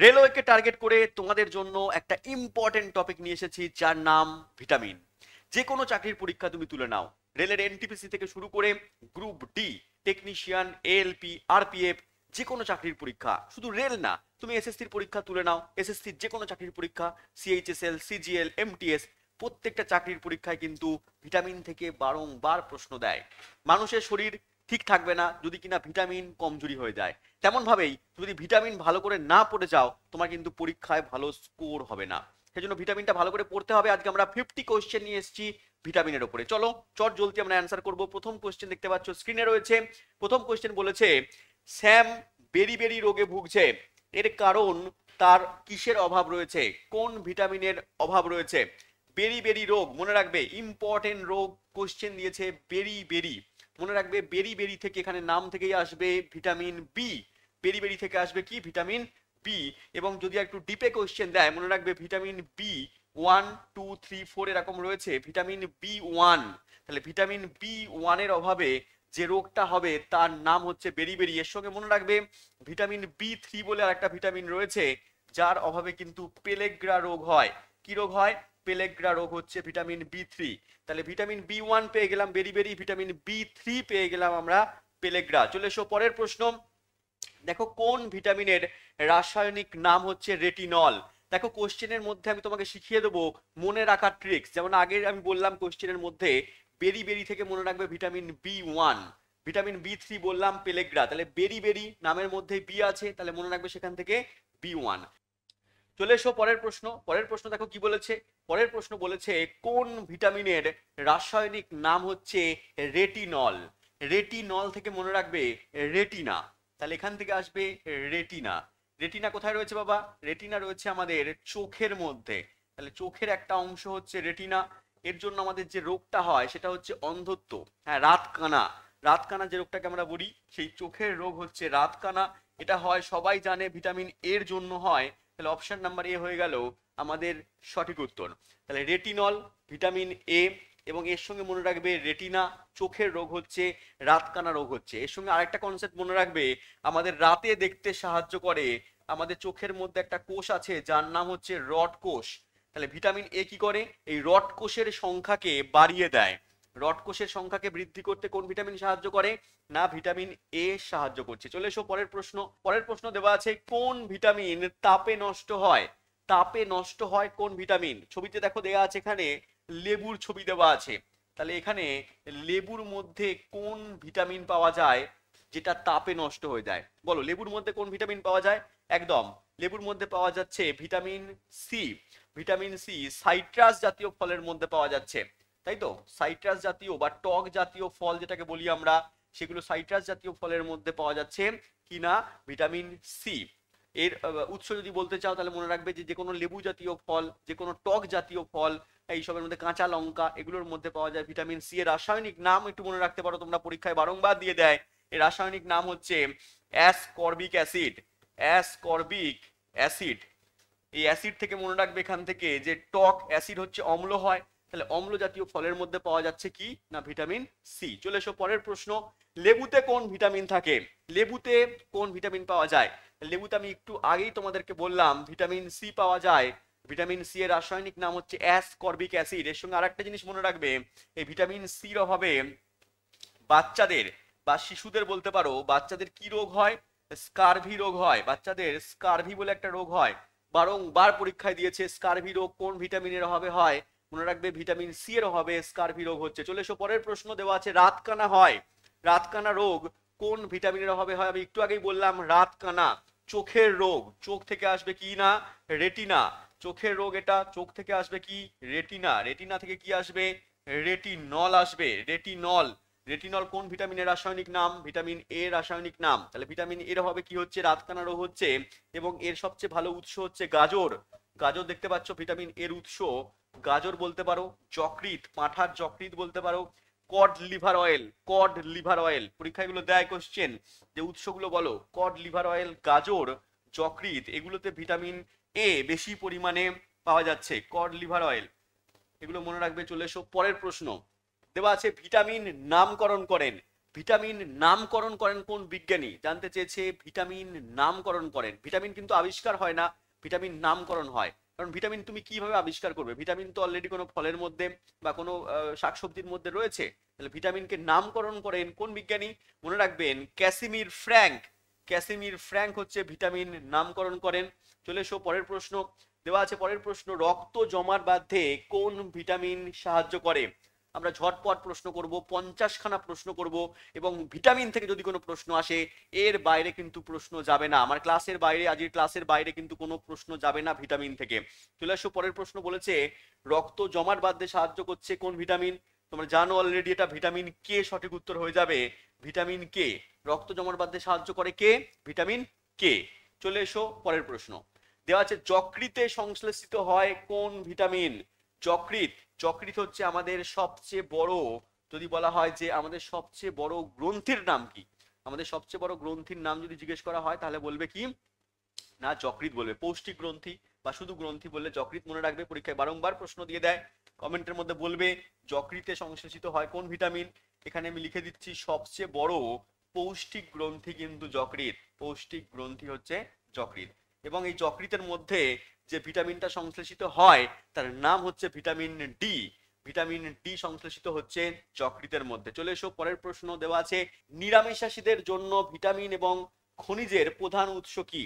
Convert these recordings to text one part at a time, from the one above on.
রেলওয়েকে target করে তোমাদের জন্য একটা ইম্পর্টেন্ট টপিক নিয়ে এসেছি, যার নাম ভিটামিন। যে কোনো চাকরির পরীক্ষা তুমি তুলে নাও, রেলের এনটিপিসি থেকে শুরু করে group D, technician, ALP, RPF, যে কোনো চাকরির পরীক্ষা, শুধু রেল না, তুমি এসএসসির পরীক্ষা তুলে নাও, এসএসসির যে কোনো চাকরির পরীক্ষা, সিএইচএসএল, সিজিএল, এমটিএস, প্রত্যেকটা চাকরির পরীক্ষায় কিন্তু ভিটামিন থেকে বারংবার প্রশ্ন দেয়। মানুষের শরীর ঠিক থাকবে না যদি কিনা ভিটামিন কমজোরি হয়ে যায়। তেমন ভাবেই যদি ভিটামিন ভালো করে না পড়ে যাও, তোমার কিন্তু পরীক্ষায় ভালো স্কোর হবে না। সেই জন্য ভিটামিনটা ভালো করে পড়তে হবে। আজকে আমরা 50 কোশ্চেন নিয়ে এসেছি ভিটামিনের উপরে। চলো চট জলদি আমরা অ্যান্সার করব। প্রথম কোশ্চেন দেখতে পাচ্ছ স্ক্রিনে রয়েছে। প্রথম কোশ্চেন বলেছে, স্যাম বেরি বেরি রোগে ভুগছে, এর কারণ তার কিসের অভাব রয়েছে? কোন ভিটামিনের অভাব রয়েছে? বেরি বেরি রোগ, মনে রাখবে ইম্পর্টেন্ট রোগ কোশ্চেন দিয়েছে বেরি বেরি। মনে রাখবে বেরি বেরি থেকে, এখানে নাম থেকেই আসবে ভিটামিন বি। বেরি বেরি থেকে আসবে কি? Vitamin B. এবং যদি একটু ডিপে কোশ্চেন দেয়, মনে রাখবে ভিটামিন বি 1, 2, 3, 4 এরকম রয়েছে, ভিটামিন বি 1। তাহলে ভিটামিন বি 1 এর অভাবে যে রোগটা হবে তার নাম হচ্ছে বেরি বেরি। এর সঙ্গে মনে রাখবে ভিটামিন বি 3 বলে আর একটা ভিটামিন রয়েছে, যার অভাবে কিন্তু পেলেগ্রা রোগ হয়। কি রোগ হয়? পেলেগ্রা রোগ হচ্ছে ভিটামিন বি 3। তাহলে ভিটামিন বি 1 পেয়ে গেলাম বেরি বেরি, ভিটামিন বি 3 পেয়ে গেলাম আমরা পেলেগ্রা। চলে এসো পরের প্রশ্ন। দেখো কোন ভিটামিনের রাসায়নিক নাম হচ্ছে রেটিনল। দেখো কোশ্চেনের মধ্যে আমি তোমাকে শিখিয়ে দেবো মনে রাখার ট্রিক্স। যেমন আগে আমি বললাম কোশ্চেনের মধ্যে বেরি বেরি থেকে মনে রাখবে ভিটামিন বি 1, ভিটামিন বি 3 বললাম পেলেগ্রা। তাহলে বেরি বেরি নামের মধ্যে বি আছে, তাহলে মনে রাখবে সেখান থেকে বি 1। চলে এসো পরের প্রশ্ন। পরের প্রশ্ন দেখো কি বলেছে। পরের প্রশ্ন বলেছে কোন ভিটামিনের রাসায়নিক নাম হচ্ছে রেটিনল। রেটিনল থেকে মনে রাখবে রেটিনা, তাহলে এখান থেকে আসবে রেটিনা। রেটিনা কোথায় রয়েছে বাবা? রেটিনা রয়েছে আমাদের চোখের মধ্যে। তাহলে চোখের একটা অংশ হচ্ছে রেটিনা। এর জন্য আমাদের যে রোগটা হয় সেটা হচ্ছে অন্ধত্ব, হ্যাঁ, রাতকানা। রাতকানা যে রোগটাকে আমরা বলি, সেই চোখের রোগ হচ্ছে রাতকানা। এটা হয় সবাই জানে ভিটামিন এর জন্য হয়। তাহলে অপশন নাম্বার এ হয়ে গেল আমাদের সঠিক উত্তর। তাহলে রেটিনল, ভিটামিন এ, এবং এর সঙ্গে মনে রাখবে রেটিনা, চোখের রোগ হচ্ছে রাতকানা রোগ হচ্ছে। এর সঙ্গে আরেকটা কনসেপ্ট মনে রাখবে, আমাদের রাতে দেখতে সাহায্য করে আমাদের চোখের মধ্যে একটা কোষ আছে যার নাম হচ্ছে রড কোষ। তাহলে ভিটামিন এ কি করে? এই রড কোষের সংখ্যাকে বাড়িয়ে দেয়। রড কোষের সংখ্যাকে বৃদ্ধি করতে কোন ভিটামিন সাহায্য করে? না, ভিটামিন এ সাহায্য করছে। চলে এসো পরের প্রশ্ন। পরের প্রশ্ন দেওয়া আছে কোন ভিটামিন তাপে নষ্ট হয়। তাপে নষ্ট হয় কোন ভিটামিন? ছবিতে দেখো দেওয়া আছে, এখানে লেবুর ছবি দেওয়া আছে। তাহলে এখানে লেবুর মধ্যে কোন ভিটামিন পাওয়া যায় যেটা তাপে নষ্ট হয়ে যায়? বলো লেবুর মধ্যে কোন ভিটামিন পাওয়া যায়? একদম, লেবুর মধ্যে পাওয়া যাচ্ছে vitamin C. Vitamin C citrus জাতীয় ফলের মধ্যে পাওয়া যাচ্ছে, তাই তো? সাইট্রাস জাতীয় বা টক জাতীয় ফল যেটাকে বলি আমরা, সেগুলো সাইট্রাস জাতীয় ফলের মধ্যে পাওয়া যাচ্ছে কি না? Vitamin C. এর উৎস যদি বলতে চাও তাহলে মনে রাখবে যে কোনো লেবু জাতীয় ফল, যে কোনো টক জাতীয় ফল, এইসবের মধ্যে কাঁচা লঙ্কা, এগুলোর মধ্যে পাওয়া যায় ভিটামিন সি। এর রাসায়নিক নাম একটু মনে রাখতে পারো, তোমরা পরীক্ষায় বারংবার দিয়ে দেয়। এর রাসায়নিক নাম হচ্ছে অ্যাসকর্বিক অ্যাসিড। Ascorbic acid. এই অ্যাসিড থেকে মনে রাখবে এখান থেকে যে টক অ্যাসিড হচ্ছে অম্ল হয়। তাহলে অম্ল জাতীয় ফলের মধ্যে পাওয়া যাচ্ছে কি না? Vitamin C. চলে এসো পরের প্রশ্ন। লেবুতে কোন ভিটামিন থাকে? লেবুতে কোন ভিটামিন পাওয়া যায়? লেবুতে আমি একটু আগেই তোমাদেরকে বললাম ভিটামিন সি পাওয়া যায়। ভিটামিন সি এর রাসায়নিক নাম হচ্ছে অ্যাসকর্বিক অ্যাসিড। এর সঙ্গে আরেকটা জিনিস মনে রাখবে, এই ভিটামিন সির অভাবে বাচ্চাদের বা শিশুদের বলতে পারো, বাচ্চাদের কি রোগ হয়? স্কারভি রোগ হয়। বাচ্চাদের স্কারভি বলে একটা রোগ হয়, বারংবার পরীক্ষায় দিয়েছে। স্কারভি রোগ কোন ভিটামিনের অভাবে হয়? মনে রাখবে ভিটামিন সি এর অভাবে স্কারভি রোগ হচ্ছে। চলে এসো পরের প্রশ্ন। দেওয়া আছে রাতকানা হয়। রাতকানা রোগ কোন ভিটামিনের অভাবে হয়? আমি একটু আগেই বললাম রাতকানা চোখের রোগ। চোখ থেকে আসবে কি না? রেটিনা। চোখের রোগ এটা, চোখ থেকে আসবে কি? রেটিনা। রেটিনা থেকে কি আসবে? রেটিনল আসবে। রেটিনল। রেটিনল কোন ভিটামিনের রাসায়নিক নাম? ভিটামিন এ রাসায়নিক নাম। তাহলে ভিটামিন এর অভাবে কি হচ্ছে? রাতকানা রোগ হচ্ছে। এবং এর সবচেয়ে ভালো উৎস হচ্ছে গাজর। গাজর দেখতে পাচ্ছ ভিটামিন এর উৎস। গাজর বলতে পারো, যকৃৎ, পাঁঠার যকৃৎ বলতে পারো, cod liver oil. Cod liver oil পরীক্ষায় এগুলো দেয় কোশ্চেন, যে উৎসগুলো বলো। কড লিভার অয়েল, গাজর, যকৃৎ, এগুলোতে ভিটামিন এ বেশি পরিমাণে পাওয়া যাচ্ছে। কড লিভার অয়েল, এগুলো মনে রাখবে। চলে এসো পরের প্রশ্ন। দেওয়া আছে ভিটামিন নামকরণ করেন। ভিটামিন নামকরণ করেন কোন বিজ্ঞানী? জানতে চেয়েছে ভিটামিন নামকরণ করেন। ভিটামিন কিন্তু আবিষ্কার হয় না, ভিটামিন নামকরণ হয়। কারণ ভিটামিন তুমি কিভাবে আবিষ্কার করবে? ভিটামিন তো অলরেডি কোনো ফলের মধ্যে বা কোনো শাকসবজির মধ্যে রয়েছে। তাহলে ভিটামিনকে নামকরণ করেন কোন বিজ্ঞানী? মনে রাখবেন ক্যাসিমির ফ্র্যাঙ্ক। ক্যাসিমির ফ্র্যাঙ্ক হচ্ছে ভিটামিন নামকরণ করেন। চলে এসো পরের প্রশ্ন। দেওয়া আছে পরের প্রশ্ন, রক্ত জমাট বাঁধতে কোন ভিটামিন সাহায্য করে? আমরা ঝটপট প্রশ্ন করব, 50খানা প্রশ্ন করব, এবং ভিটামিন থেকে যদি কোনো প্রশ্ন আসে এর বাইরে কিন্তু প্রশ্ন যাবে না। আমার ক্লাসের বাইরে, আজকের ক্লাসের বাইরে কিন্তু কোনো প্রশ্ন যাবে না ভিটামিন থেকে। চলে আসো পরের প্রশ্ন। বলেছে রক্ত জমাট বাঁধতে সাহায্য করছে কোন ভিটামিন? তোমরা জানো অলরেডি, এটা ভিটামিন কে সঠিক উত্তর হয়ে যাবে। Vitamin K. রক্ত জমাট বাঁধতে সাহায্য করে কে? Vitamin K. চলে এসো পরের প্রশ্ন। দেওয়া আছে যকৃতে সংশ্লেষিত হয় কোন ভিটামিন? যকৃত। যকৃত হচ্ছে আমাদের সবচেয়ে বড়, যদি বলা হয় যে আমাদের সবচেয়ে বড় গ্রন্থির নাম কি, আমাদের সবচেয়ে বড় গ্রন্থির নাম যদি জিজ্ঞেস করা হয় তাহলে বলবে কি? না, যকৃত বলবে। পৌষ্টিক গ্রন্থি বা শুধু গ্রন্থি বললে যকৃত মনে রাখবে। পরীক্ষায় বারংবার প্রশ্ন দিয়ে দেয়, কমেন্টের মধ্যে বলবে যকৃতে সংশ্লেষিত হয় কোন ভিটামিন। এখানে আমি লিখে দিচ্ছি সবচেয়ে বড় পৌষ্টিক গ্রন্থি কিন্তু যকৃত। পৌষ্টিক গ্রন্থি হচ্ছে যকৃত। এবং এই যকৃতের মধ্যে যে ভিটামিনটা সংশ্লেষিত হয় তার নাম হচ্ছে ভিটামিন ডি। ভিটামিন ডি সংশ্লেষিত হচ্ছে যকৃতের মধ্যে। চলে এসো পরের প্রশ্ন। দেওয়া আছে নিরামিষাশীদের জন্য ভিটামিন এবং খনিজের প্রধান উৎস কি?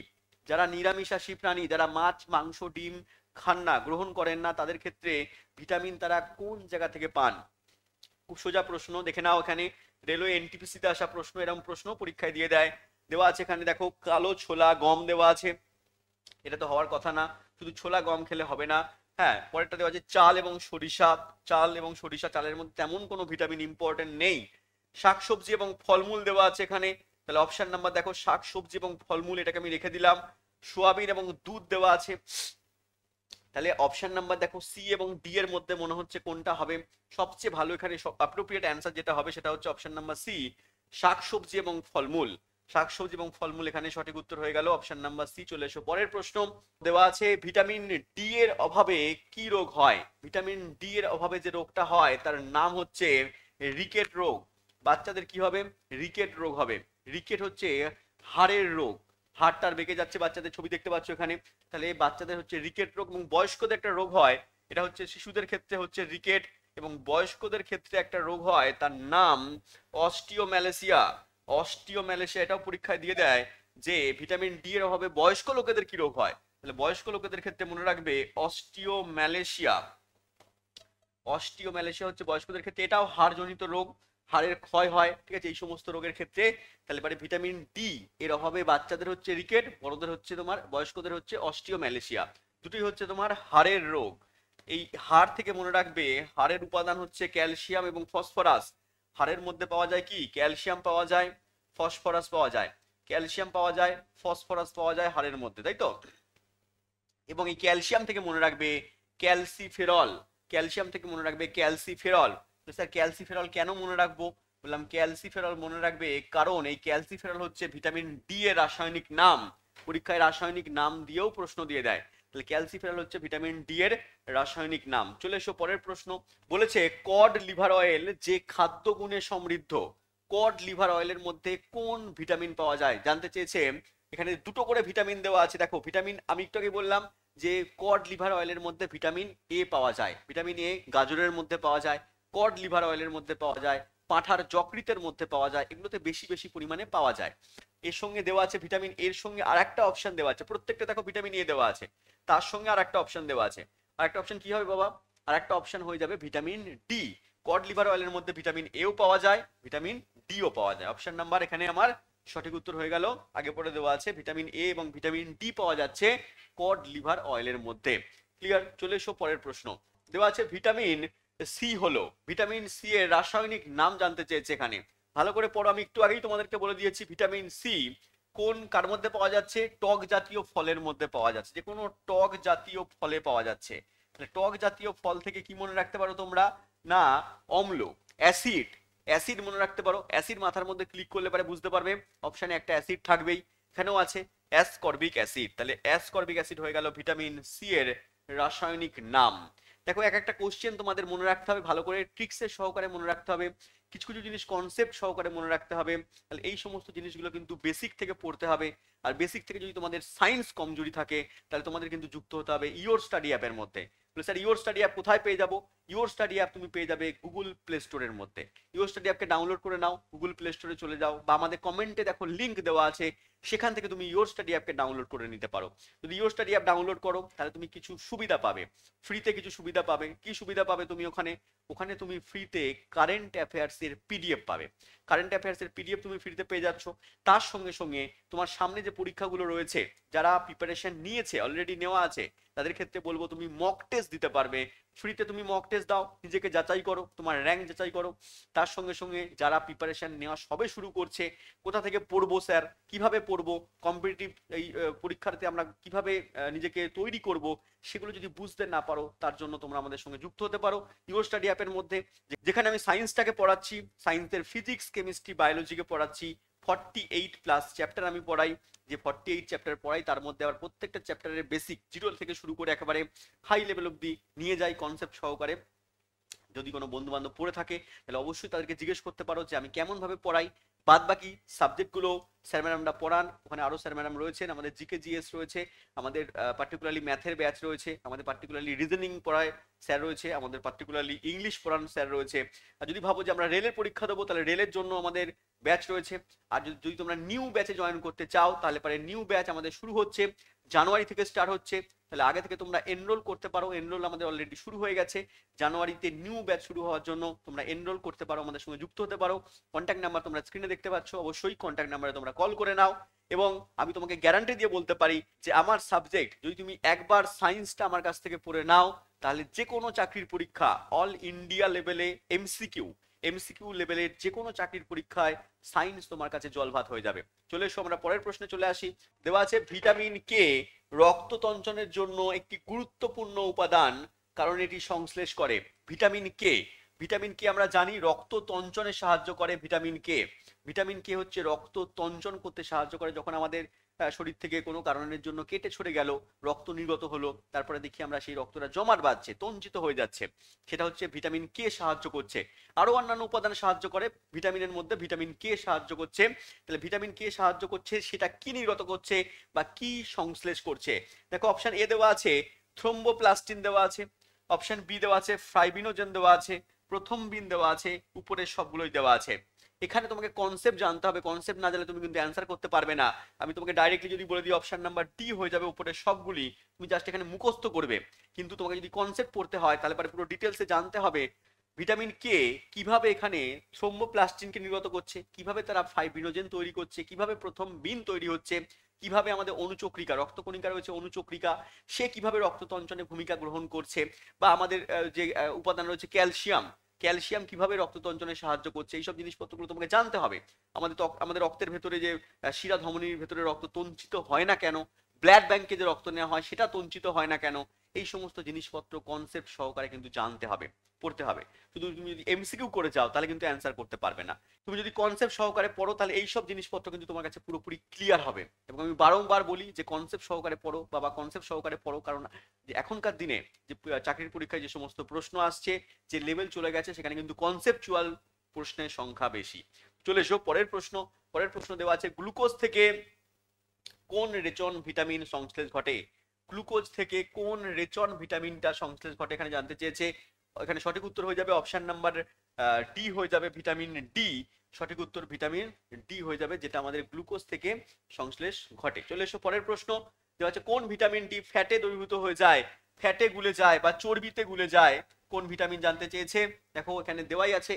যারা নিরামিষাশী প্রাণী, যারা মাছ মাংস ডিম খান না, গ্রহণ করেন না, তাদের ক্ষেত্রে ভিটামিন তারা কোন জায়গা থেকে পান? খুব সোজা প্রশ্ন, দেখে নাও। এখানে রেলওয়ে এনটিপিসিতে আসা প্রশ্ন, এরকম প্রশ্ন পরীক্ষায় দিয়ে দেয়। দেওয়া আছে এখানে দেখো কালো ছোলা গম দেওয়া আছে। এটা তো হওয়ার কথা না, শুধু ছোলা গম খেলে হবে না। হ্যাঁ, পরেরটা দেওয়া আছে চাল এবং সরিষা। চাল এবং সরিষা, চালের মধ্যে তেমন কোনো ভিটামিন ইম্পর্টেন্ট নেই। শাকসবজি এবং ফলমূল দেওয়া আছে এখানে। তাহলে অপশন নাম্বার দেখো শাকসবজি এবং ফলমূল, এটাকে আমি রেখে দিলাম। সোয়াবিন এবং দুধ দেওয়া আছে। তাহলে অপশন নাম্বার দেখো সি এবং ডি এর মধ্যে মনে হচ্ছে কোনটা হবে সবচেয়ে ভালো? এখানে অ্যাপ্রোপ্রিয়েট অ্যান্সার যেটা হবে সেটা হচ্ছে অপশন নাম্বার সি, শাকসবজি এবং ফলমূল। শাকসবজি এবং ফলমূল এখানে সঠিক উত্তর হয়ে গেল, অপশন নাম্বার সি। চলে এসো পরের প্রশ্ন। দেওয়া আছে ভিটামিন ডি এর অভাবে কি রোগ হয়? ভিটামিন ডি এর অভাবে যে রোগটা হয় তার নাম হচ্ছে রিকেট রোগ। বাচ্চাদের কি হবে? রিকেট রোগ হবে। রিকেট হচ্ছে হাড়ের রোগ। হাড়টার বেঁকে যাচ্ছে, বাচ্চাদের ছবি দেখতে পাচ্ছ এখানে। তাহলে বাচ্চাদের হচ্ছে রিকেট রোগ। এবং বয়স্কদের একটা রোগ হয়, এটা হচ্ছে শিশুদের ক্ষেত্রে হচ্ছে রিকেট, এবং বয়স্কদের ক্ষেত্রে একটা রোগ হয় তার নাম অস্টিওম্যালেসিয়া। অস্টিওম্যালেসিয়া, এটাও পরীক্ষায় দিয়ে দেয় যে ভিটামিন ডি এর অভাবে বয়স্ক লোকেদের কি রোগ হয়। তাহলে বয়স্ক লোকেদের ক্ষেত্রে মনে রাখবে অস্টিওম্যালেসিয়া। অস্টিওম্যালেসিয়া হচ্ছে বয়স্কদের ক্ষেত্রে, এটাও হাড়জনিত রোগ, হাড়ের ক্ষয় হয়, ঠিক আছে, এই সমস্ত রোগের ক্ষেত্রে। তাহলে এবারে ভিটামিন ডি এর অভাবে বাচ্চাদের হচ্ছে রিকেট, বড়দের হচ্ছে তোমার, বয়স্কদের হচ্ছে অস্টিওম্যালেসিয়া। দুটোই হচ্ছে তোমার হাড়ের রোগ। এই হাড় থেকে মনে রাখবে হাড়ের উপাদান হচ্ছে ক্যালসিয়াম এবং ফসফরাস। হাড়ের মধ্যে পাওয়া যায় কি? ক্যালসিয়াম পাওয়া যায়, ফসফরাস পাওয়া যায়। ক্যালসিয়াম পাওয়া যায়, ফসফরাস পাওয়া যায় হাড়ের মধ্যে, তাই তো? এবং এই ক্যালসিয়াম থেকে মনে রাখবে ক্যালসিফেরল। ক্যালসিয়াম থেকে মনে রাখবে ক্যালসিফেরল। তো স্যার ক্যালসিফেরল কেন মনে রাখবো? বললাম ক্যালসিফেরল মনে রাখবে কারণ এই ক্যালসিফেরল হচ্ছে ভিটামিন ডি এর রাসায়নিক নাম। পরীক্ষায় রাসায়নিক নাম দিয়েও প্রশ্ন দিয়ে দেয়। তাহলে ক্যালসিফেরল হচ্ছে ভিটামিন ডি এর রাসায়নিক নাম। চলে এসো পরের প্রশ্ন। বলেছে কড লিভার অয়েল যে খাদ্য গুণে সমৃদ্ধ, কড লিভার অয়েলের মধ্যে কোন ভিটামিন পাওয়া যায়? জানতে চেয়েছে। এখানে দুটো করে ভিটামিন দেওয়া আছে। দেখো ভিটামিন আমি একটু আগে বললাম যে কড লিভার অয়েলের মধ্যে ভিটামিন এ পাওয়া যায়। ভিটামিন এ গাজরের মধ্যে পাওয়া যায়, কড লিভার অয়েলের মধ্যে পাওয়া যায়, পাঁঠার যকৃতের মধ্যে পাওয়া যায়, এগুলোতে বেশি বেশি পরিমাণে পাওয়া যায়। এর সঙ্গে দেওয়া আছে ভিটামিন এর সঙ্গে আর একটা অপশন দেওয়া আছে। প্রত্যেকটা দেখো ভিটামিন এ দেওয়া আছে, তার সঙ্গে আর একটা অপশন দেওয়া আছে। আর একটা অপশন কি হবে বাবা? আর একটা অপশন হয়ে যাবে ভিটামিন ডি। কড লিভার অয়েলের মধ্যে ভিটামিন এও পাওয়া যায়, ভিটামিন ডিও পাওয়া যায়। অপশন নাম্বার এখানে আমার সঠিক উত্তর হয়ে গেল। আগে পরে দেওয়া আছে ভিটামিন এ এবং ভিটামিন ডি পাওয়া যাচ্ছে কড লিভার অয়েলের মধ্যে। ক্লিয়ার? চলে এসো পরের প্রশ্ন। দেওয়া আছে ভিটামিন সি হলো, ভিটামিন সি এর রাসায়নিক নাম জানতে চেয়েছে এখানে। ভালো করে পড়ো, আমি একটু আগেই তোমাদেরকে বলে দিয়েছি ভিটামিন সি কোন কার মধ্যে পাওয়া যাচ্ছে? টক জাতীয় ফলের মধ্যে পাওয়া যাচ্ছে, যে কোনো টক জাতীয় ফলে পাওয়া যাচ্ছে। তাহলে টক জাতীয় ফল থেকে কি মনে রাখতে পারো তোমরা? না, অম্ল, অ্যাসিড। অ্যাসিড মনে রাখতে পারো। অ্যাসিড মাথার মধ্যে ক্লিক করলে পরে বুঝতে পারবে অপশনে একটা অ্যাসিড থাকবেই, এখানেও আছে অ্যাসকর্বিক অ্যাসিড। তাহলে অ্যাসকর্বিক অ্যাসিড হয়ে গেল ভিটামিন সি এর রাসায়নিক নাম। দেখো এক একটা কোশ্চেন তোমাদের মনে রাখতে হবে, ভালো করে ট্রিক্সের সহকারে মনে রাখতে হবে। কিছু কিছু জিনিস কনসেপ্ট সহকারে মনে রাখতে হবে। তাহলে এই সমস্ত জিনিসগুলো কিন্তু বেসিক থেকে পড়তে হবে। আর বেসিক থেকে যদি তোমাদের সায়েন্স কমজোরি থাকে তাহলে তোমাদের কিন্তু যুক্ত হতে হবে ইওর স্টাডি অ্যাপের মধ্যে। স্যার ইওর স্টাডি অ্যাপ কোথায় পেয়ে যাবো? ইওর স্টাডি অ্যাপ তুমি পেয়ে যাবে গুগল প্লে স্টোরের মধ্যে। ইওর স্টাডি অ্যাপকে ডাউনলোড করে নাও, গুগল প্লে স্টোরে চলে যাও, বা আমাদের কমেন্টে দেখো লিঙ্ক দেওয়া আছে, সেখান থেকে তুমি ইওর স্টাডি অ্যাপকে ডাউনলোড করে নিতে পারো। যদি ইওর স্টাডি অ্যাপ ডাউনলোড করো তাহলে তুমি কিছু সুবিধা পাবে, ফ্রিতে কিছু সুবিধা পাবে। কি সুবিধা পাবে তুমি ওখানে? ওখানে তুমি ফ্রিতে কারেন্ট অ্যাফেয়ার্স এর পিডিএফ পাবে। কারেন্ট অ্যাফেয়ার্স এর পিডিএফ তুমি ফ্রিতে পেয়ে যাচ্ছ। তার সঙ্গে সঙ্গে তোমার সামনে যে পরীক্ষাগুলো রয়েছে, যারা প্রিপারেশন নিয়েছে, অলরেডি নেওয়া আছে, তাদের ক্ষেত্রে বলবো তুমি মক টেস্ট দিতে পারবে। ফ্রিতে তুমি মক টেস্ট দাও, নিজেকে যাচাই করো, তোমার র্যাঙ্ক যাচাই করো। তার সঙ্গে সঙ্গে যারা প্রিপারেশন নেওয়া সবে শুরু করছে, কোথা থেকে পড়বো স্যার, কিভাবে পড়বো, কম্পিটিটিভ এই পরীক্ষাতে আমরা কিভাবে নিজেকে তৈরি করব, সেগুলো যদি বুঝতে না পারো তার জন্য তোমরা আমাদের সঙ্গে যুক্ত হতে পারো ইওর স্টাডি অ্যাপের মধ্যে, যেখানে আমি সায়েন্সটাকে পড়াচ্ছি, সায়েন্সের ফিজিক্স, কেমিস্ট্রি, বায়োলজিকে পড়াচ্ছি। 48+ চ্যাপ্টার আমি পড়াই। যে 48 চ্যাপ্টার পড়াই তার মধ্যে আবার প্রত্যেকটা চ্যাপ্টারের বেসিক জিরো থেকে শুরু করে একেবারে হাই লেভেল অব্দি নিয়ে যাই কনসেপ্ট সহকারে। যদি কোনো বন্ধু বান্ধব পড়ে থাকে তাহলে অবশ্যই তাদেরকে জিজ্ঞেস করতে পারো যে আমি কেমন ভাবে পড়াই। বাদ বাকি সাবজেক্টগুলো স্যার ম্যাডামরা পড়ান, ওখানে আরো স্যার ম্যাডাম রয়েছেন, আমাদের জিকে জিএস রয়েছে, আমাদের পার্টিকুলারলি ম্যাথের ব্যাচ রয়েছে, আমাদের পার্টিকুলারলি রিজনিং পড়ায় স্যার রয়েছে, আমাদের পার্টিকুলারলি ইংলিশ পড়ান স্যার রয়েছে। আর যদি ভাবো যে আমরা রেলের পরীক্ষা দেবো তাহলে রেলের জন্য আমাদের ব্যাচ রয়েছে। আর যদি তোমরা নিউ ব্যাচে জয়েন করতে চাও তাহলে পরে নিউ ব্যাচ আমাদের শুরু হচ্ছে, জানুয়ারি থেকে স্টার্ট হচ্ছে। তাহলে আগে থেকে তোমরা এনরোল করতে পারো, এনরোল আমাদের অলরেডি শুরু হয়ে গেছে। জানুয়ারিতে নিউ ব্যাচ শুরু হওয়ার জন্য তোমরা এনরোল করতে পারো, আমাদের সঙ্গে যুক্ত হতে পারো। কন্ট্যাক্ট নাম্বার তোমরা স্ক্রিনে দেখতে পাচ্ছ, অবশ্যই কন্ট্যাক্ট নাম্বারে তোমরা কল করে নাও। এবং আমি তোমাকে গ্যারান্টি দিয়ে বলতে পারি যে আমার সাবজেক্ট যদি তুমি একবার সায়েন্সটা আমার কাছ থেকে পড়ে নাও তাহলে যে কোনো চাকরির পরীক্ষা অল ইন্ডিয়া লেভেলে এমসিকিউ লেভেলের যে কোনো চাকরির পরীক্ষায় সায়েন্স তোমার কাছে জলভাত হয়ে যাবে। চলে এসো আমরা পরের প্রশ্নে চলে আসি। দেওয়া আছে ভিটামিন কে রক্ত তঞ্চনের জন্য একটি গুরুত্বপূর্ণ উপাদান কারণ এটি সংশ্লেষ করে। ভিটামিন কে আমরা জানি রক্ত তঞ্চনে সাহায্য করে। ভিটামিন কে হচ্ছে রক্ত তঞ্চন করতে সাহায্য করে। যখন আমাদের শরীর থেকে কোনো কারণের জন্য কেটে ছড়ে গেল, রক্ত নির্গত হলো, তারপরে দেখি আমরা সেই রক্তটা জমাট বাঁধছে, তঞ্চিত হয়ে যাচ্ছে, সেটা হচ্ছে ভিটামিন কে সাহায্য করছে। আরো অন্যান্য উপাদান সাহায্য করে, ভিটামিনের মধ্যে ভিটামিন কে সাহায্য করছে। তাহলে ভিটামিন কে সাহায্য করছে, সেটা কি নির্গত করছে বা কি সংশ্লেষ করছে? দেখো অপশন এ দেওয়া আছে থ্রোম্বোপ্লাস্টিন দেওয়া আছে, অপশন বি দেওয়া আছে ফাইব্রিনোজেন দেওয়া আছে, প্রথম বিন দেওয়া আছে, উপরের সবগুলোই দেওয়া আছে। এখানে তোমাকে কনসেপ্ট জানতে হবে, কনসেপ্ট না জানলে তুমি কিন্তু অ্যান্সার করতে পারবে না। আমি তোমাকে ডাইরেক্টলি যদি বলে দিই অপশন নাম্বার ডি হয়ে যাবে উপরের সবগুলি, তুমি জাস্ট এখানে মুখস্থ করবে। কিন্তু তোমাকে যদি কনসেপ্ট পড়তে হয় তাহলে পরে পুরো ডিটেলসে জানতে হবে ভিটামিন কে কিভাবে এখানে থ্রোম্বোপ্লাস্টিনকে নির্গত করছে, কিভাবে তারা ফাইব্রিনোজেন তৈরি করছে, কিভাবে প্রথম বিন তৈরি হচ্ছে, কিভাবে আমাদের অনুচক্রিকা, রক্তকণিকা রয়েছে অনুচক্রিকা, সে কিভাবে রক্ততঞ্চনে ভূমিকা গ্রহণ করছে, বা আমাদের যে উপাদান রয়েছে ক্যালসিয়াম কিভাবে রক্ততঞ্চনে সাহায্য করছে, এইসব জিনিসপত্রগুলো তোমাকে জানতে হবে। আমাদের রক্তের ভেতরে যে শিরা ধমনীর ভেতরে রক্ত তঞ্চিত হয় না কেন, ব্লাড ব্যাংকে যে রক্ত নেওয়া হয় সেটা তঞ্চিত হয় না কেন, এই সমস্ত জিনিসপত্র কনসেপ্ট সহকারে কিন্তু জানতে হবে, পড়তে হবে। শুধু তুমি যদি এমসিকিউ করে যাও তাহলে কিন্তু অ্যান্সার করতে পারবে না। তুমি যদি কনসেপ্ট সহকারে পড়ো তাহলে এই সব জিনিসপত্র কিন্তু তোমার কাছে পুরোপুরি ক্লিয়ার হবে। এবং আমি বারংবার বলি যে কনসেপ্ট সহকারে পড়ো বাবা, কনসেপ্ট সহকারে পড়ো। কারণ যে এখনকার দিনে যে চাকরির পরীক্ষায় যে সমস্ত প্রশ্ন আসছে, যে লেভেল চলে গেছে, সেখানে কিন্তু কনসেপচুয়াল প্রশ্নের সংখ্যা বেশি। চলে এসো পরের প্রশ্ন দেওয়া আছে গ্লুকোজ থেকে কোন রেচন ভিটামিন সংশ্লেষ ঘটে? গ্লুকোজ থেকে কোন রেচন ভিটামিনটা সংশ্লেষ ঘটে এখানে জানতে চেয়েছে। এখানে সঠিক উত্তর হয়ে যাবে অপশন নাম্বার ডি হয়ে যাবে, ভিটামিন ডি। সঠিক উত্তর ভিটামিন ডি হয়ে যাবে, যেটা আমাদের গ্লুকোজ থেকে সংশ্লেষ ঘটে। চলে এসো পরের প্রশ্ন দেওয়া আছে কোন ভিটামিনটি ফ্যাটে দ্রবীভূত হয়ে যায়, ফ্যাটে গুলে যায় বা চর্বিতে গুলে যায়? কোন ভিটামিন জানতে চেয়েছে। দেখো এখানে দেওয়াই আছে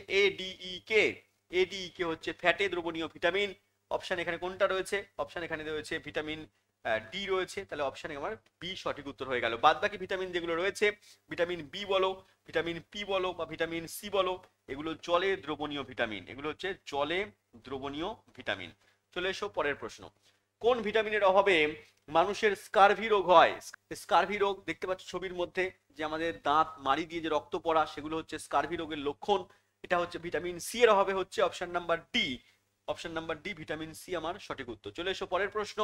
এডিই কে হচ্ছে ফ্যাটে দ্রবণীয় ভিটামিন। অপশন এখানে কোনটা রয়েছে? অপশন এখানে রয়েছে ভিটামিন ডি রয়েছে। তাহলে অপশনে আমার বি সঠিক উত্তর হয়ে গেল। বাদ বাকি ভিটামিন যেগুলো রয়েছে, ভিটামিন বি বলো, ভিটামিন পি বলো বা ভিটামিন সি বলো, এগুলো জলে দ্রবণীয় ভিটামিন, এগুলো হচ্ছে জলে দ্রবণীয় ভিটামিন। চলে এসো পরের প্রশ্ন। কোন ভিটামিনের অভাবে মানুষের স্কারভি রোগ হয়? স্কারভি রোগ দেখতে পাচ্ছ ছবির মধ্যে, যে আমাদের দাঁত মাড়ি দিয়ে যে রক্ত পড়া, সেগুলো হচ্ছে স্কারভি রোগের লক্ষণ। এটা হচ্ছে ভিটামিন সি এর অভাবে হচ্ছে। Option number D vitamin C আমার সঠিক উত্তর। চলে এসো পরের প্রশ্ন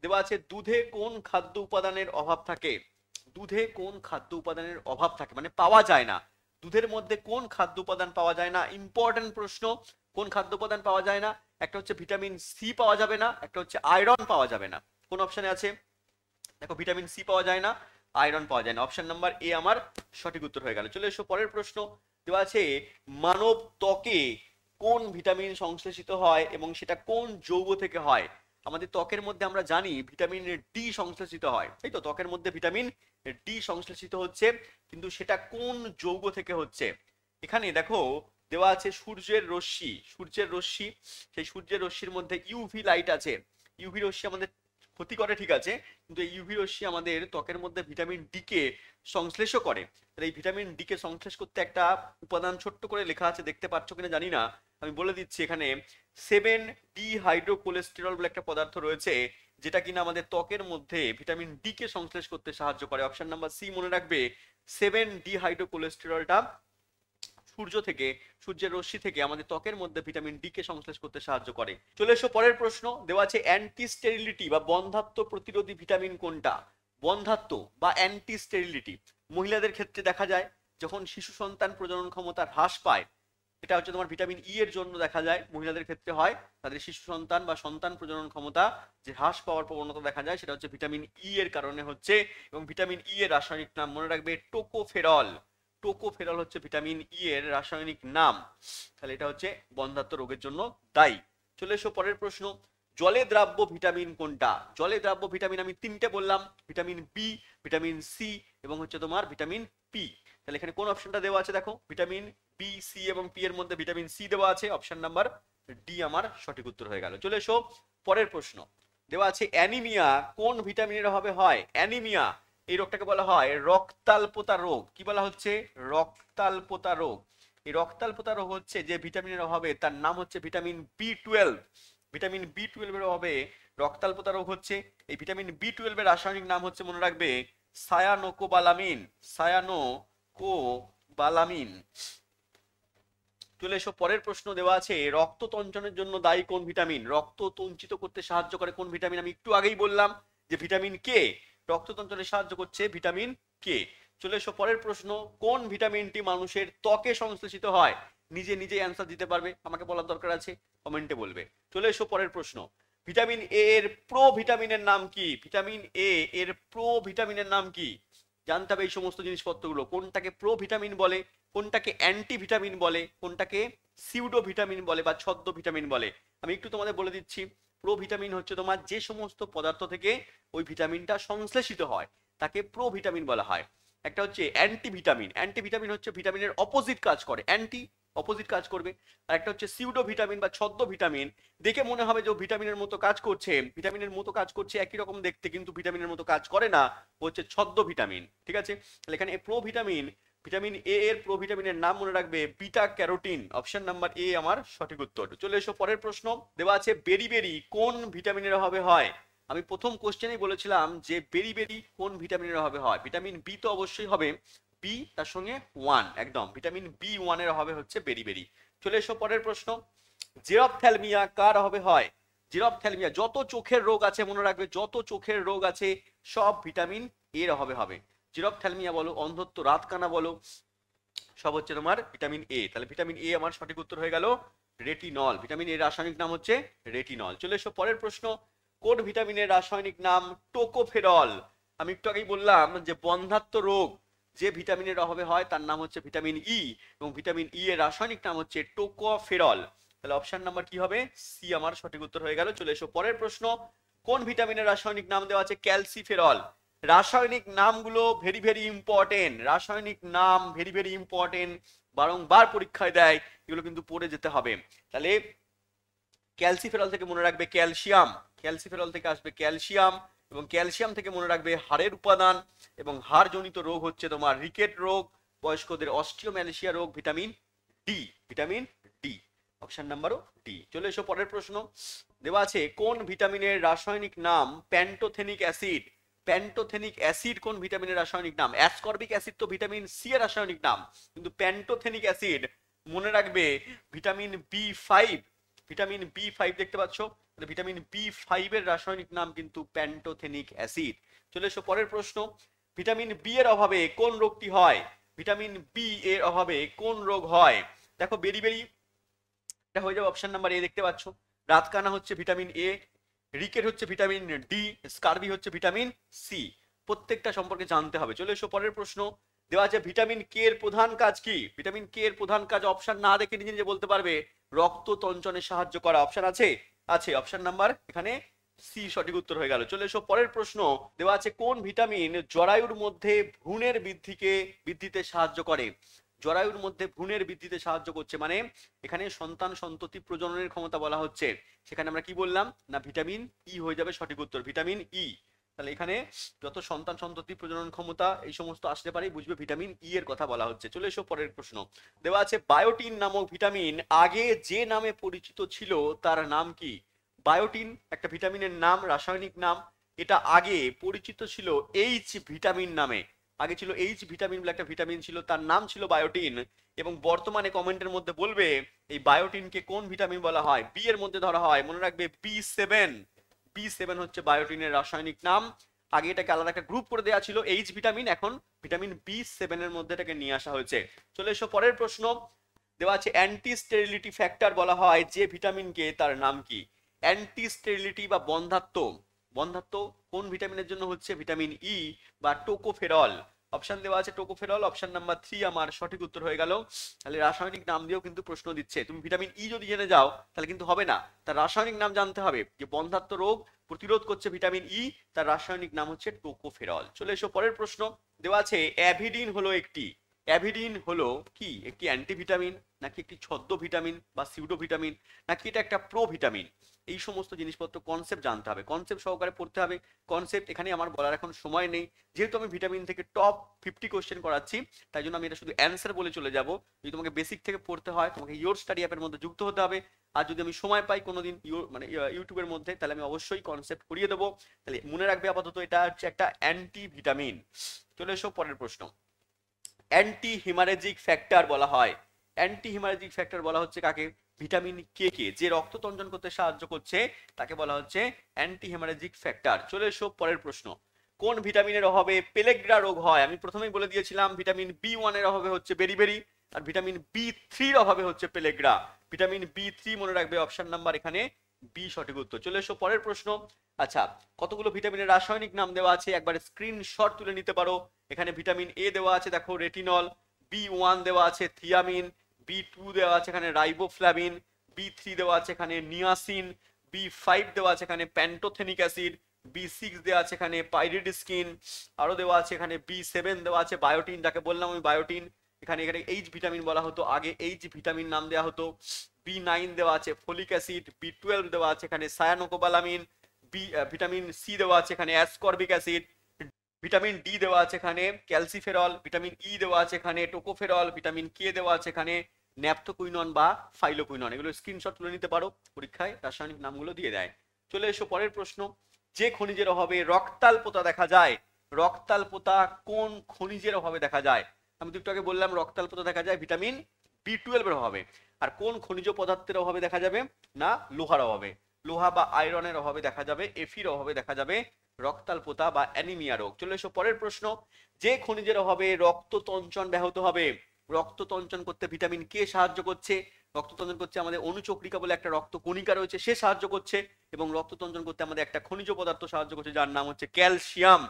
দেওয়া আছে দুধে কোন খাদ্য উপাদানের অভাব থাকে? দুধে কোন খাদ্য উপাদানের অভাব থাকে, মানে পাওয়া যায় না, দুধের মধ্যে কোন খাদ্য উপাদান পাওয়া যায় না? ইম্পর্টেন্ট প্রশ্ন। কোন খাদ্য উপাদান পাওয়া যায় না? একটা হচ্ছে ভিটামিন সি পাওয়া যাবে না, একটা হচ্ছে আয়রন পাওয়া যাবে না। কোন অপশনে আছে? দেখো ভিটামিন সি পাওয়া যায় না, আয়রন পাওয়া যায় না। অপশন নাম্বার এ আমার সঠিক উত্তর হয়ে গেল। চলে এসো পরের প্রশ্ন। দেওয়া আছে মানব ত্বকে কোন ভিটামিন সংশ্লেষিত হয় এবং সেটা কোন যৌগ থেকে হয়? আমাদের ত্বকের মধ্যে আমরা জানি ভিটামিন ডি সংশ্লেষিত হয়, তাই তো? ত্বকের মধ্যে ভিটামিন ডি সংশ্লেষিত হচ্ছে, কিন্তু সেটা কোন যৌগ থেকে হচ্ছে? এখানে দেখো দেওয়া আছে সূর্যের রশ্মি, সূর্যের রশ্মি, সেই সূর্যের রশ্মির মধ্যে ইউভি লাইট আছে। ইউভি রশ্মি আমাদের ক্ষতি করে, ঠিক আছে, কিন্তু এই ইউভি রশ্মি আমাদের ত্বকের মধ্যে ভিটামিন ডি কে সংশ্লেষও করে। তাহলে এই ভিটামিন ডি কে সংশ্লেষ করতে একটা উপাদান ছোট্ট করে লেখা আছে, দেখতে পাচ্ছ কিনা জানি না, আমি বলে দিচ্ছি। এখানে 7-ডিহাইড্রোকোলেস্টেরল বলে একটা পদার্থ রয়েছে, যেটা কিনা আমাদের ত্বকের মধ্যে ভিটামিন ডি কে সংশ্লেষ করতে সাহায্য করে। অপশন নাম্বার সি মনে রাখবে, 7-ডিহাইড্রোকোলেস্টেরলটা সূর্য থেকে, সূর্যের রশ্মি থেকে আমাদের ত্বকের মধ্যে ভিটামিন ডি কে সংশ্লেষ করতে সাহায্য করে। চলে এসো পরের প্রশ্ন। দেওয়া আছে অ্যান্টি স্টেরিলিটি বা বন্ধ্যাত্ব প্রতিরোধী ভিটামিন কোনটা? বন্ধ্যাত্ব বা অ্যান্টি স্টেরিলিটি মহিলাদের ক্ষেত্রে দেখা যায় যখন শিশু সন্তান প্রজনন ক্ষমতা হ্রাস পায়। এটা হচ্ছে তোমার ভিটামিন ই এর জন্য দেখা যায়, মহিলাদের ক্ষেত্রে হয়, তাদের শিশু সন্তান বা সন্তান প্রজনন ক্ষমতা যে হ্রাস পাওয়ার প্রবণতা দেখা যায়, সেটা হচ্ছে ভিটামিন ই এর কারণে হচ্ছে। এবং ভিটামিন ই এর রাসায়নিক নাম মনে রাখবে টোকোফেরল। টোকোফেরল হচ্ছে ভিটামিন ই এর রাসায়নিক নাম। তাহলে এটা হচ্ছে বন্ধ্যাত্ব রোগের জন্য দায়ী। চলে এসো পরের প্রশ্ন। জলে দ্রাব্য ভিটামিন কোনটা? জলে দ্রাব্য ভিটামিন আমি তিনটে বললাম, ভিটামিন বি, ভিটামিন সি এবং হচ্ছে তোমার ভিটামিন পি। তাহলে এখানে কোন অপশনটা দেওয়া আছে? দেখো ভিটামিন বি, সি এবং পি এর মধ্যে ভিটামিন সি দেওয়া আছে। অপশন নাম্বার ডি আমার সঠিক উত্তর হয়ে গেল। চলে এসো পরের প্রশ্ন। দেওয়া আছে অ্যানিমিয়া কোন ভিটামিনের অভাবে হয়? অ্যানিমিয়া এই রোগটাকে বলা হয় রক্তাল্পতা রোগ। কি বলা হচ্ছে? রক্তাল্পতা রোগ। এই রক্তাল্পতা রোগ হচ্ছে যে ভিটামিনের অভাবে, তার নাম হচ্ছে ভিটামিন বি12। ভিটামিন বি12 এর অভাবে রক্তাল্পতা রোগ হচ্ছে। এই ভিটামিন বি12 এর রাসায়নিক নাম হচ্ছে মনে রাখবে সায়ানোকোবালামিন। সায়ানোকোবালামিন। চলে এসো পরের প্রশ্ন। দেওয়া আছে রক্ত তঞ্চনের জন্য দায়ী কোন ভিটামিন? রক্ত তঞ্চিত করতে সাহায্য করে কোন ভিটামিন? আমি একটু আগেই বললাম যে ভিটামিন কে। রক্ত তঞ্চনে সাহায্য করছে ভিটামিন কে। চলে এসো পরের প্রশ্ন। কোন ভিটামিনটি মানুষের ত্বকে সংশ্লেষিত হয়? নিজে নিজে অ্যান্সার দিতে পারবে, আমাকে বলার দরকার আছে? কমেন্টে বলবে। চলে এসো পরের প্রশ্ন। ভিটামিন এ এর প্রো ভিটামিনের নাম কি? ভিটামিন এ এর প্রো ভিটামিনের নাম কি? জানতে হবে এই সমস্ত জিনিসপত্রগুলো। কোনটাকে প্রো ভিটামিন বলে, কোনটাকে অ্যান্টি ভিটামিন বলে, কোনটাকে সিউডো ভিটামিন বলে বা ছদ্ম ভিটামিন বলে। আমি একটু তোমাদের বলে দিচ্ছি। প্রো ভিটামিন হচ্ছে তোমার যে সমস্ত পদার্থ থেকে ওই ভিটামিনটা সংশ্লেষিত হয় তাকে প্রো ভিটামিন বলা হয়। একটা হচ্ছে অ্যান্টি ভিটামিন। অ্যান্টি ভিটামিন হচ্ছে ভিটামিনের অপোজিট কাজ করে, অ্যান্টি অপোজিট কাজ করবে। আর একটা হচ্ছে সিউডো ভিটামিন বা ছদ্ম ভিটামিন। দেখে মনে হবে যে ভিটামিনের মতো কাজ করছে, ভিটামিনের মতো কাজ করছে, একই রকম দেখতে, কিন্তু ভিটামিনের মতো কাজ করে না, হচ্ছে ছদ্ম ভিটামিন। ঠিক আছে? তাহলে এখানে প্রো ভিটামিন, ভিটামিন এ এর প্রো ভিটামিনের নাম মনে রাখবে beta carotene. Option number A আমার সঠিক উত্তর। চলে এসো পরের প্রশ্ন। দেওয়া আছে বেরিবেরি কোন ভিটামিনের অভাবে হয়? আমি প্রথম কোশ্চেনেই বলেছিলাম যে বেরিবেরি কোন ভিটামিনের অভাবে হয়। ভিটামিন বি তো অবশ্যই হবে, বি তার সঙ্গে 1, একদম ভিটামিন বি1 এর অভাবে হচ্ছে বেরিবেরি। চলে এসো পরের প্রশ্ন। জেরপ্থ্যালমিয়া কার অভাবে হয়? জেরপ্থ্যালমিয়া যত চোখের রোগ আছে মনে রাখবে, যত চোখের রোগ আছে সব ভিটামিন এর অভাবে হবে। জেরপ্থ্যালমিয়া বলো, অন্ধত্ব, রাতকানা বলো, সব হচ্ছে তোমার ভিটামিন এ। তাহলে ভিটামিন এ আমার সঠিক উত্তর হয়ে গেল রেটিনল। ভিটামিন এর রাসায়নিক নাম হচ্ছে রেটিনল। চলে এসো পরের প্রশ্ন। কোন ভিটামিনের রাসায়নিক নাম টোকোফেরল? আমি একটু আগেই বললাম যে বন্ধ্যাত্ব রোগ যে ভিটামিনের অভাবে হয় তার নাম হচ্ছে ভিটামিন ই, এবং ভিটামিন ই এর রাসায়নিক নাম হচ্ছে টোকোফেরল। তাহলে অপশন নাম্বার কি হবে? সি আমার সঠিক উত্তর হয়ে গেল। চলে এসো পরের প্রশ্ন। কোন ভিটামিনের রাসায়নিক নাম দেওয়া আছে ক্যালসিফেরল? রাসায়নিক নামগুলো ভেরি ভেরি ইম্পর্টেন্ট, রাসায়নিক নাম ভেরি ভেরি ইম্পর্টেন্ট, বারংবার পরীক্ষায় দেয়, এগুলো কিন্তু পড়ে যেতে হবে। তাহলে ক্যালসিফেরল থেকে মনে রাখবে ক্যালসিয়াম, ক্যালসিফেরল থেকে আসবে ক্যালসিয়াম, এবং ক্যালসিয়াম থেকে মনে রাখবে হাড়ের উপাদান, এবং হাড়জনিত রোগ হচ্ছে তোমার রিকেট রোগ, বয়স্কদের অস্টিওম্যালেশিয়া রোগ vitamin D, vitamin D. Option নাম্বারও ডি। চলে এসো পরের প্রশ্ন। দেওয়া আছে কোন ভিটামিনের রাসায়নিক নাম প্যান্টোথেনিক অ্যাসিড? প্যান্টোথেনিক অ্যাসিড কোন ভিটামিনের রাসায়নিক নাম? অ্যাসকর্বিক অ্যাসিড তো ভিটামিন সি এর রাসায়নিক নাম, কিন্তু প্যান্টোথেনিক অ্যাসিড মনে রাখবে ভিটামিন বি5। ভিটামিন বি5 দেখতে পাচ্ছ, ভিটামিন বি5 এর রাসায়নিক নাম কিন্তু প্যান্টোথেনিক অ্যাসিড। চলে এসো পরের প্রশ্ন। ভিটামিন বি এর অভাবে কোন রোগটি হয়? ভিটামিন বি এর অভাবে কোন রোগ হয়? দেখো বেরিবেরি, এটা হয়ে যাবে অপশন নাম্বার এ, দেখতে পাচ্ছ। রাতকানা হচ্ছে ভিটামিন এ, রিকেট হচ্ছে ভিটামিন ডি, স্কারবি হচ্ছে ভিটামিন সি। প্রত্যেকটা সম্পর্কে জানতে হবে। চলে এসো পরের প্রশ্ন। দেওয়া আছে ভিটামিন কে এর প্রধান কাজ কি? ভিটামিন কে এর প্রধান কাজ অপশন না দেখে নিজে নিজে বলতে পারবে, রক্ত তঞ্চনে সাহায্য করা। অপশন আছে? আছে। অপশন নাম্বার এখানে সি সঠিক উত্তর হয়ে গেল। চলে এসো পরের প্রশ্ন। দেওয়া আছে কোন ভিটামিন জরায়ুর মধ্যে ভ্রূণের বৃদ্ধিতে সাহায্য করে? জরায়ুর মধ্যে ভ্রূণের বৃদ্ধিতে সাহায্য করছে, মানে এখানে সন্তান সন্ততি প্রজননের ক্ষমতা বলা হচ্ছে। সেখানে আমরা কি বললাম না, ভিটামিন ই হয়ে যাবে সঠিক উত্তর, ভিটামিন ই। তাহলে এখানে যত সন্তান সন্ততি প্রজনন ক্ষমতা এই সমস্ত আসতে পারে, বুঝবে ভিটামিন ই এর কথা বলা হচ্ছে। চলে এসো পরের প্রশ্ন। দেওয়া আছে বায়োটিন নামক ভিটামিন আগে যে নামে পরিচিত ছিল তার নাম কি? বায়োটিন একটা ভিটামিনের নাম, রাসায়নিক নাম। এটা আগে পরিচিত ছিল এইচ ভিটামিন নামে। আগে ছিল এইচ ভিটামিন বলে একটা ভিটামিন ছিল, তার নাম ছিল বায়োটিন। এবং বর্তমানে কমেন্টের মধ্যে বলবে এই বায়োটিনকে কোন ভিটামিন বলা হয়? বি এর মধ্যে ধরা হয়, মনে রাখবে বি7। বি7 হচ্ছে বায়োটিনের রাসায়নিক নাম। আগে এটাকে আলাদা একটা গ্রুপ করে দেওয়া ছিল এইচ ভিটামিন, এখন ভিটামিন বি7 এর মধ্যে এটাকে নিয়ে আসা হয়েছে। চলে এসো পরের প্রশ্ন। দেওয়া আছে অ্যান্টি স্টেরিলিটি ফ্যাক্টর বলা হয় যে ভিটামিনকে, তার নাম কি? অ্যান্টি স্টেরিলিটি বা বন্ধাত্ব, বন্ধাত্ব কোন ভিটামিনের জন্য হচ্ছে? ভিটামিন ই বা টোকোফেরল। অপশন দেওয়া আছে টোকোফেরল, অপশন নাম্বার 3 আমার সঠিক উত্তর হয়ে গেল। তাহলে রাসায়নিক নাম দিয়েও কিন্তু প্রশ্ন দিচ্ছে। তুমি ভিটামিন ই যদি জেনে যাও তাহলে কিন্তু হবে না, তার রাসায়নিক নাম জানতে হবে। যে বন্ধাত্ব রোগ প্রতিরোধ করছে ভিটামিন ই, তার রাসায়নিক নাম হচ্ছে টোকোফেরল। চলে এসো পরের প্রশ্ন। দেওয়া আছে অ্যাভিডিন হলো একটি, অ্যাভিডিন হলো কি একটি অ্যান্টিভিটামিন, নাকি একটি ছদ্ম ভিটামিন বা সিউডো ভিটামিন, নাকি এটা একটা প্রো ভিটামিন? এই সমস্ত জিনিসপত্র কনসেপ্ট জানতে হবে, কনসেপ্ট সহকারে পড়তে হবে। কনসেপ্ট এখানে আমার বলার এখন সময় নেই, যেহেতু আমি ভিটামিন থেকে টপ 50 কোশ্চেন করাচ্ছি, তাই জন্য আমি এটা শুধু অ্যান্সার বলে চলে যাব। যদি তোমাকে বেসিক থেকে পড়তে হয়, তোমাকে ইয়োর স্টাডি অ্যাপের মধ্যে যুক্ত হতে হবে। আর যদি আমি সময় পাই কোনোদিন মানে ইউটিউবের মধ্যে, তাহলে আমি অবশ্যই কনসেপ্ট করিয়ে দেবো। তাহলে মনে রাখবে আপাতত এটা হচ্ছে একটা অ্যান্টি ভিটামিন। চলে এসো পরের প্রশ্ন। অ্যান্টি হিমারেজিক ফ্যাক্টর বলা হয়, অ্যান্টি হিমারেজিক ফ্যাক্টর বলা হচ্ছে কাকে? ভিটামিন কে কে, যে রক্ত তঞ্চন করতে সাহায্য করছে তাকে বলা হচ্ছে অ্যান্টি হিমারেজিক ফ্যাক্টর। চলে এসো পরের প্রশ্ন। কোন ভিটামিনের অভাবে পেলেগ্রা রোগ হয়? আমি প্রথমেই বলে দিয়েছিলাম ভিটামিন বি1 এর অভাবে হচ্ছে বেরিবেরি, আর ভিটামিন বি3 এর অভাবে হচ্ছে পেলেগ্রা। ভিটামিন বি3 মনে রাখবে, অপশন নাম্বার এখানে বি সঠিক উত্তর। চলে এসো পরের প্রশ্ন। আচ্ছা, কতগুলো ভিটামিনের রাসায়নিক নাম দেওয়া আছে একবার স্ক্রিনশট তুলে নিতে পারো। এখানে ভিটামিন এ দেওয়া আছে, দেখো রেটিনল। বি1 দেওয়া আছে থিয়ামিন, বি2 দেওয়া আছে এখানে রাইবোফ্লাভিন, বি3 দেওয়া আছে এখানে নিয়াসিন, বি5 দেওয়া আছে এখানে প্যান্টোথেনিক অ্যাসিড, বি6 দেওয়া আছে এখানে পাইরিডস্কিন, আরো দেওয়া আছে এখানে বি7 দেওয়া আছে বায়োটিন, যাকে বললাম আমি বায়োটিন। এখানে এখানে এইচ ভিটামিন বলা হতো, আগে এইচ ভিটামিন নাম দেওয়া হতো। বি9 দেওয়া আছে ফলিক অ্যাসিড, বি12 দেওয়া আছে এখানে সায়ানোকোবালামিন, ভিটামিন সি দেওয়া আছে এখানে অ্যাসকর্বিক অ্যাসিড, ভিটামিন ডি দেওয়া আছে এখানে ক্যালসিফেরল, ভিটামিন ই দেওয়া আছে এখানে টোকোফেরল, ভিটামিন কে দেওয়া আছে এখানে ন্যাপথোকুইনন বা ফাইলোকুইনন। এগুলো স্ক্রিনশট তুলে নিতে পারো, পরীক্ষায় রাসায়নিক নামগুলো দিয়ে দেয়। চলে এসো পরের প্রশ্ন। যে খনিজের অভাবে রক্তাল্পতা দেখা যায়, রক্তাল্পতা কোন খনিজের অভাবে দেখা যায়? আমি তো একটু আগে বললাম রক্তাল্পতা দেখা যায় ভিটামিন বি12 এর অভাবে। আর কোন খনিজ পদার্থের অভাবে দেখা যাবে? না, লোহার অভাবে। লোহা বা আয়রনের অভাবে দেখা যাবে, এফির অভাবে দেখা যাবে রক্তাল্পতা বা অ্যানিমিয়া রোগ। চলে এসো পরের প্রশ্ন। যে খনিজের অভাবে রক্ত তঞ্চন ব্যাহত হবে, রক্ত তঞ্চন করতে ভিটামিন কে সাহায্য করছে? রক্ত তঞ্চন করছে আমাদের অনুচক্রিকা বলে একটা রক্ত কণিকা রয়েছে, সে সাহায্য করছে। এবং রক্ত তঞ্চন করতে আমাদের একটা খনিজ পদার্থ সাহায্য করছে, যার নাম হচ্ছে ক্যালসিয়াম।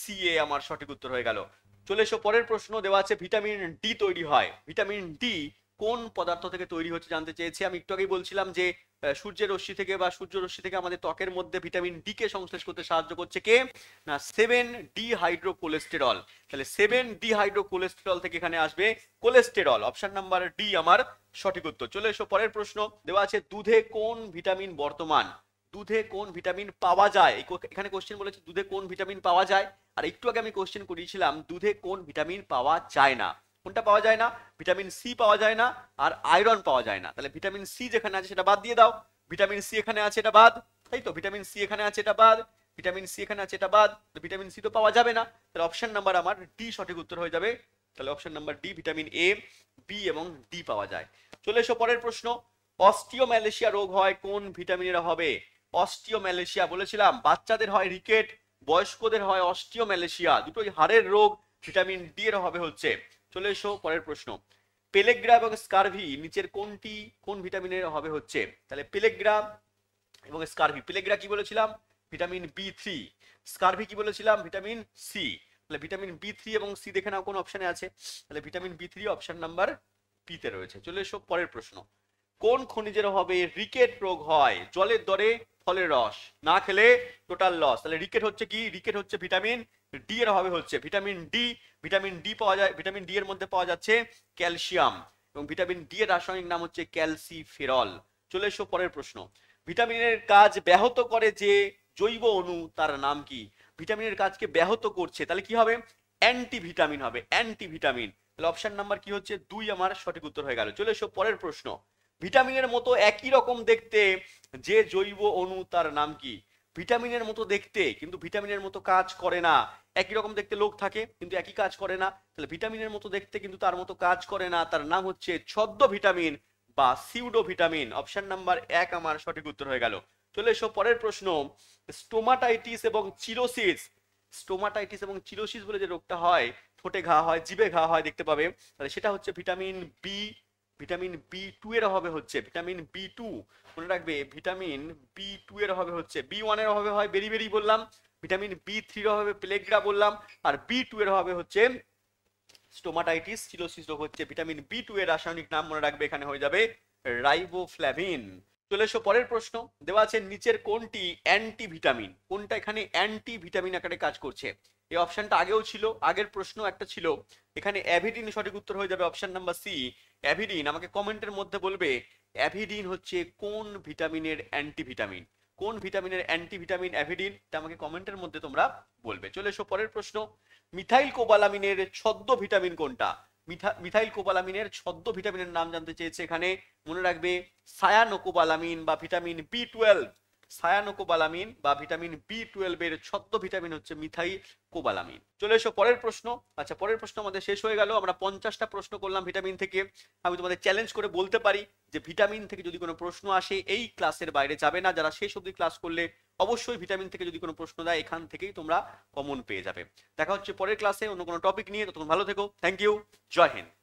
সিএ আমার সঠিক উত্তর হয়ে গেল। চলে এসো পরের প্রশ্ন। দেওয়া আছে ভিটামিন ডি তৈরি হয়, ভিটামিন ডি কোন পদার্থ থেকে তৈরি হচ্ছে জানতে চেয়েছি। আমি একটু আগেই বলছিলাম যে সূর্যের রশ্মি থেকে বা সূর্য রশ্মি থেকে আমাদের ত্বকের মধ্যে ভিটামিন ডি কে সংশ্লেষ করতে সাহায্য করছে কে? না, 7 ডিহাইড্রোকোলেস্টেরল। তাহলে 7 ডিহাইড্রোকোলেস্টেরল থেকে এখানে আসবে কোলেস্টেরল। অপশন নাম্বার ডি আমার সঠিক উত্তর। চলে এসো পরের প্রশ্ন। দেওয়া আছে দুধে কোন ভিটামিন বর্তমান, দুধে কোন ভিটামিন পাওয়া যায়? এখানে কোশ্চেন বলেছে দুধে কোন ভিটামিন পাওয়া যায়। আর একটু আগে আমি কোশ্চেন করিয়েছিলাম দুধে কোন ভিটামিন পাওয়া যায় না। কোনটা পাওয়া যায় না? ভিটামিন সি পাওয়া যায় না, আর আয়রন পাওয়া যায় না। তাহলে ভিটামিন সি যেখানে আছে সেটা বাদ দিয়ে দাও। ভিটামিন সি এখানে আছে, এটা বাদ, তাই তো? ভিটামিন সি এখানে আছে, এটা বাদ। ভিটামিন সি এখানে আছে, এটা বাদ। ভিটামিন সি তো পাওয়া যাবে না, তাহলে অপশন নাম্বার আমার ডি সঠিক উত্তর হয়ে যাবে। তাহলে option number D, vitamin A, B এবং ডি পাওয়া যায়। চলে এসো পরের প্রশ্ন। অস্টিওম্যালেশিয়া রোগ হয় কোন ভিটামিনের অভাবে? অস্টিওম্যালেশিয়া বলেছিলাম বাচ্চাদের হয় রিকেট, বয়স্কদের হয় অস্টিওম্যালেশিয়া, দুটোই হাড়ের রোগ, ভিটামিন ডি এর অভাবে হচ্ছে। চলে এসো পরের প্রশ্ন। পেলেগ্রা এবং স্কারভি নিচের কোনটি কোন ভিটামিনের হবে হচ্ছে? তাহলে পেলেগ্রা এবং স্কারভি, পেলেগ্রা কি বলেছিলাম? Vitamin B3। স্কারভি কি বলেছিলাম? Vitamin C. তাহলে ভিটামিন B3 এবং সি দেখে নাও কোন অপশনে আছে। তাহলে vitamin B3 option number B তে রয়েছে। চলে এসো পরের প্রশ্ন। কোন খনিজের অভাবে রিকেট রোগ হয়? জলের দরে ফলের রস, না খেলে টোটাল লস। তাহলে রিকেট হচ্ছে কি? রিকেট হচ্ছে ভিটামিন ডি এর অভাবে হচ্ছে। ভিটামিন ডি, ভিটামিন ডি পাওয়া যায়, ভিটামিন ডি এর মধ্যে পাওয়া যাচ্ছে ক্যালসিয়াম, এবং ভিটামিন ডি এর রাসায়নিক নাম হচ্ছে ক্যালসিফেরল। চলে এসো পরের প্রশ্ন। ভিটামিনের কাজ ব্যাহত করে যে জৈব অণু তার নাম কি? ভিটামিনের কাজকে ব্যাহত করছে, তাহলে কি হবে? অ্যান্টিভিটামিন হবে, অ্যান্টিভিটামিন। তাহলে অপশন নাম্বার কি হচ্ছে? 2 আমার সঠিক উত্তর হয়ে গেল। চলে এসো পরের প্রশ্ন। ভিটামিনের মতো একই রকম দেখতে যে জৈব অণু তার নাম কি? ভিটামিনের মতো দেখতে কিন্তু ভিটামিনের মতো কাজ করে না। একই রকম দেখতে লোক থাকে কিন্তু একই কাজ করে না। তাহলে ভিটামিনের মতো দেখতে কিন্তু তার মতো কাজ করে না, তার নাম হচ্ছে ছদ্ম ভিটামিন বা সিউডো ভিটামিন। অপশন নাম্বার 1 আমার সঠিক উত্তর হয়ে গেল। চলে এসো পরের প্রশ্ন। স্টোমাটাইটিস এবং চিরোসিস, স্টোমাটাইটিস এবং চিরোসিস বলে যে রোগটা হয়, ঠোঁটে ঘা হয়, জিভে ঘা হয়, দেখতে পাবে, তাহলে সেটা হচ্ছে ভিটামিন B2 এর অভাবে হচ্ছে। ভিটামিন B2 মনে রাখবে, ভিটামিন B2 এর অভাবে হচ্ছে। B1 এর অভাবে হয় বেরিবেরি বললাম, ভিটামিন B3 এর অভাবে প্লেগ্রা বললাম, আর B2 এর অভাবে হচ্ছে স্টোমাটাইটিস চিলোসিস রোগ হচ্ছে। ভিটামিন B2 এর রাসায়নিক নাম মনে রাখবে এখানে হয়ে যাবে রাইবোফ্ল্যাভিন। চলে এসো পরের প্রশ্ন। দেওয়া আছে নিচের কোনটি অ্যান্টি ভিটামিন? কোনটা এখানে অ্যান্টি ভিটামিন আকারে কাজ করছে? এই অপশনটা আগেও ছিল, আগের প্রশ্ন একটা ছিল। এখানে অ্যাভিডিন সঠিক উত্তর হয়ে যাবে অপশন নাম্বার সি, অ্যাভিডিন। আমাকে কমেন্টের মধ্যে বলবে অ্যাভিডিন হচ্ছে কোন ভিটামিনের অ্যান্টি ভিটামিন? কোন ভিটামিনের অ্যান্টি ভিটামিন অ্যাভিডিন, তা আমাকে কমেন্টের মধ্যে তোমরা বলবে। চলে এসো পরের প্রশ্ন। মিথাইল কোবালামিনের ছদ্ম ভিটামিন কোনটা? মিথাইল কোবালামিনের ছদ্ম ভিটামিনের নাম জানতে চেয়েছে এখানে। মনে রাখবে সায়ানোকোবালামিন বা ভিটামিন B12। সায়ানোকোবালামিন বা ভিটামিন B12 এর ছদ্ম ভিটামিন হচ্ছে মিথাইল কোবালামিন। চলে এসো পরের প্রশ্ন। আচ্ছা, পরের প্রশ্ন আমাদের শেষ হয়ে গেল। আমরা 50টা প্রশ্ন করলাম ভিটামিন থেকে। আমি তোমাদের চ্যালেঞ্জ করে বলতে পারি যে ভিটামিন থেকে যদি কোনো প্রশ্ন আসে এই ক্লাসের বাইরে যাবে না। যারা শেষ অবধি ক্লাস করলে অবশ্যই ভিটামিন থেকে যদি কোনো প্রশ্ন দেয় এখান থেকেই তোমরা কমন পেয়ে যাবে। দেখা হচ্ছে পরের ক্লাসে অন্য কোনো টপিক নিয়ে। ততক্ষণ ভালো থেকো। Thank you. জয় হিন্দ।